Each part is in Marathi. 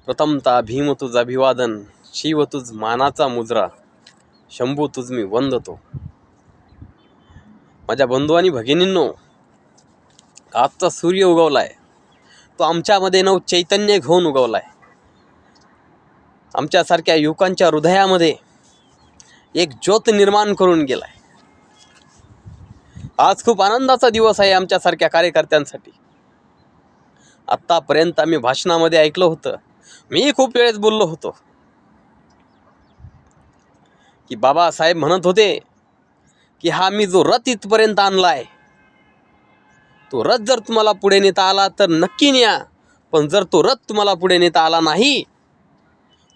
प्रथमता भीम तुझ अभिवादन, शिव तुझ मानाचा मुजरा, शंभू तुझ मी वंदतो. माझ्या बंधू आणि भगिनींनो, आजचा सूर्य उगवलाय. तो आमच्यामध्ये नव चैतन्य घेऊन उगवलाय. आमच्यासारख्या युवकांच्या हृदयामध्ये एक ज्योत निर्माण करून गेलाय. आज खूप आनंदाचा दिवस आहे आमच्यासारख्या कार्यकर्त्यांसाठी. आत्तापर्यंत आम्ही भाषणामध्ये ऐकलं होतं, मी खूप वेळेस बोललो होतो की बाबासाहेब म्हणत होते की हा मी जो रथ इथपर्यंत आणलाय, तो रथ जर तुम्हाला पुढे नेता आला तर नक्की न्या, पण जर तो रथ तुम्हाला पुढे नेता आला नाही,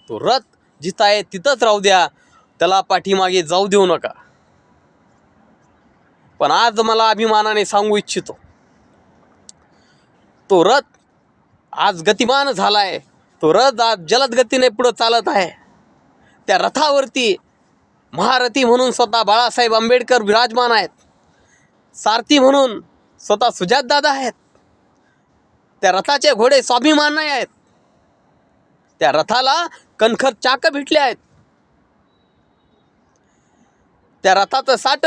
तो रथ जिथं आहे तिथंच राहू द्या, त्याला पाठीमागे जाऊ देऊ नका. पण आज मला अभिमानाने सांगू इच्छितो, तो रथ आज गतिमान झालाय. तो रथ आज जलद गतीने पुढे चालत आहे. त्या रथावरती महारथी म्हणून स्वतः बाळासाहेब आंबेडकर विराजमान आहेत. सारथी म्हणून स्वतः सुजातदादा आहेत. त्या रथाचे घोडे स्वाभिमानी आहेत. त्या रथाला कणखर चाक भेटले आहेत. त्या रथाचं साठ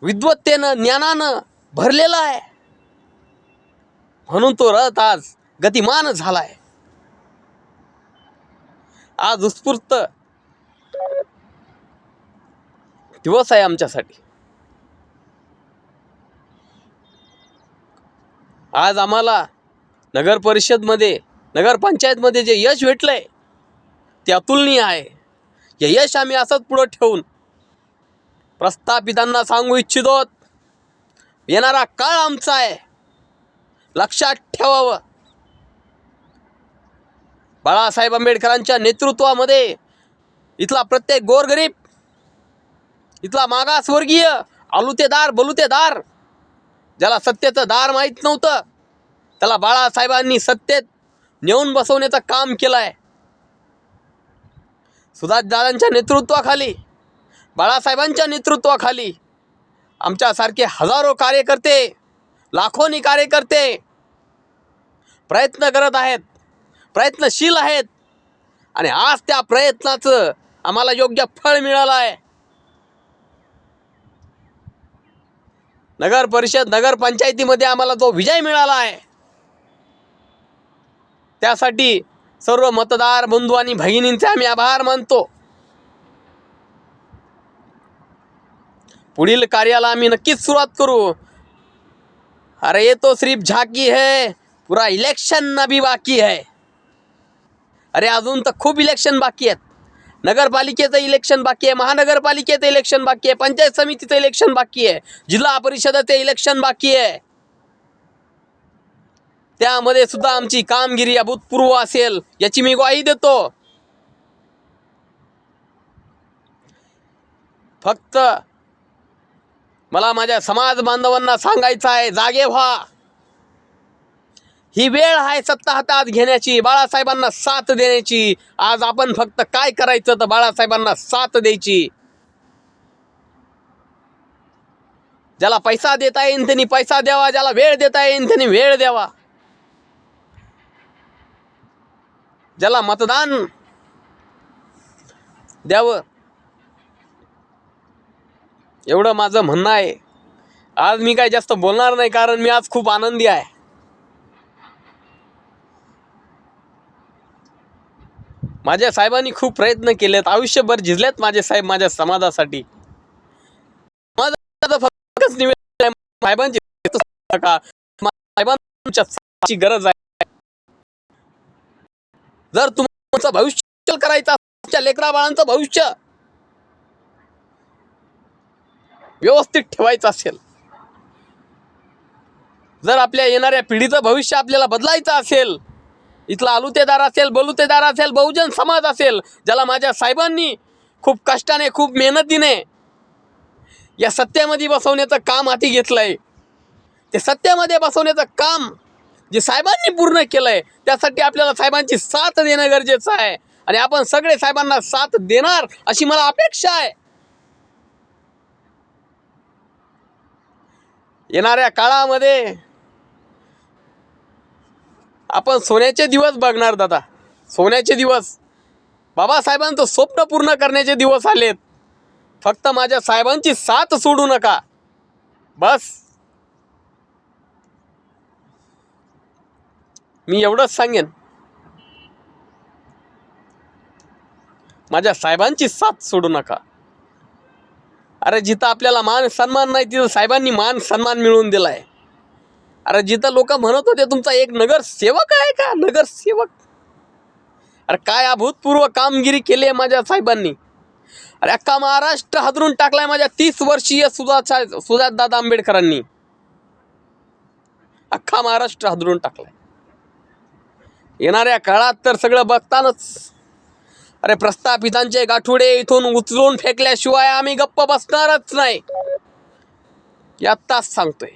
विद्वत्तेनं ज्ञानानं भरलेलं आहे, म्हणून तो रथ आज गतिमान झालाय. आज उत्स्फूर्त दिवस आहे आमच्यासाठी. आज आम्हाला नगर परिषदमध्ये, नगरपंचायतमध्ये जे यश भेटलंय ते अतुलनीय आहे. हे यश आम्ही असंच पुढं ठेवून प्रस्थापितांना सांगू इच्छितो, येणारा काळ आमचा आहे, लक्षात ठेवावं. बाळासाहेब आंबेडकरांच्या नेतृत्वामध्ये इथला प्रत्येक गोरगरीब, इथला मागासवर्गीय, आलुतेदार बलुतेदार, ज्याला सत्तेचं दार माहीत नव्हतं, त्याला बाळासाहेबांनी सत्तेत नेऊन बसवण्याचं काम केलं आहे. सुजातदादांच्या नेतृत्वाखाली, बाळासाहेबांच्या नेतृत्वाखाली आमच्यासारखे हजारो कार्यकर्ते, लाखोनी कार्यकर्ते प्रयत्न करत आहेत, प्रयत्नशील आहेत. आणि आज त्या प्रयत्नाचं आम्हाला योग्य फळ मिळालं आहे. नगर परिषद, नगरपंचायतीमध्ये आम्हाला जो विजय मिळाला आहे, त्यासाठी सर्व मतदार बंधू आणि भगिनींचे आम्ही आभार मानतो. पुढील कार्याला आम्ही नक्कीच सुरुवात करू. अरे ये तो सिर्फ झाकी है, पुरा इलेक्शन अभी बाकी है. अरे अजून तर खूप इलेक्शन बाकी आहेत. नगरपालिकेचं इलेक्शन बाकी आहे, महानगरपालिकेचं इलेक्शन बाकी आहे, पंचायत समितीचं इलेक्शन बाकी आहे, जिल्हा परिषदेचे इलेक्शन बाकी आहे. त्यामध्ये सुद्धा आमची कामगिरी अभूतपूर्व असेल याची मी ग्वाही देतो. फक्त मला माझ्या समाज बांधवांना सांगायचं आहे, जागे व्हा. ही वेळ आहे सत्ता हातात घेण्याची, बाळासाहेबांना साथ देण्याची. आज आपण फक्त काय करायचं तर बाळासाहेबांना साथ द्यायची. ज्याला पैसा देता येईल त्यांनी पैसा द्यावा, ज्याला वेळ देता येईल त्यांनी वेळ द्यावा, ज्याला मतदान द्यावं, एवढं माझं म्हणणं आहे. आज मी काय जास्त बोलणार नाही, कारण मी आज खूप आनंदी आहे. माझ्या साहेबांनी खूप प्रयत्न केलेत, आयुष्यभर झिजलेत माझे साहेब माझ्या समाजासाठी. साहेबांची गरज आहे. जर तुमचं भविष्य करायचं, तुमच्या लेकरा बाळांचं भविष्य व्यवस्थित ठेवायचं असेल, जर आपल्या येणाऱ्या पिढीचं भविष्य आपल्याला बदलायचं असेल, इथला आलुतेदार असेल, बलुतेदार असेल, बहुजन समाज असेल, ज्याला माझ्या साहेबांनी खूप कष्टाने, खूप मेहनतीने या सत्तेमध्ये बसवण्याचं काम हाती घेतलंय, ते सत्तेमध्ये बसवण्याचं काम जे साहेबांनी पूर्ण केलंय, त्यासाठी आपल्याला साहेबांची साथ देणं गरजेचं आहे. आणि आपण सगळे साहेबांना साथ देणार अशी मला अपेक्षा आहे. येणाऱ्या काळामध्ये आपण सोन्याचे दिवस बघणार दादा, सोन्याचे दिवस, बाबासाहेबांचं स्वप्न पूर्ण करण्याचे दिवस आलेत. फक्त माझ्या साहेबांची साथ सोडू नका, बस. मी एवढंच सांगेन, माझ्या साहेबांची साथ सोडू नका. अरे जिथं आपल्याला मान सन्मान नाही तिथं साहेबांनी मान सन्मान मिळवून दिलाय. अरे जिथं लोक म्हणत होते तुमचा एक नगरसेवक आहे का, नगरसेवक, अरे काय अभूतपूर्व कामगिरी केली आहे माझ्या साहेबांनी. अरे अख्खा महाराष्ट्र हादरून टाकलाय माझ्या 30 वर्षीय सुजातदादा आंबेडकरांनी. अख्खा महाराष्ट्र हादरून टाकलाय. येणाऱ्या काळात तर सगळं बघतानच. अरे प्रस्थापितांचे गाठोडे इथून उचलून फेकल्याशिवाय आम्ही गप्प बसणारच नाही, आत्ताच सांगतोय.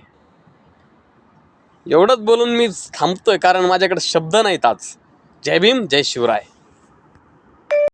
एवढंच बोलून मी थांबतोय, कारण माझ्याकडे शब्द नाहीत आज. जय भीम, जय शिवराय.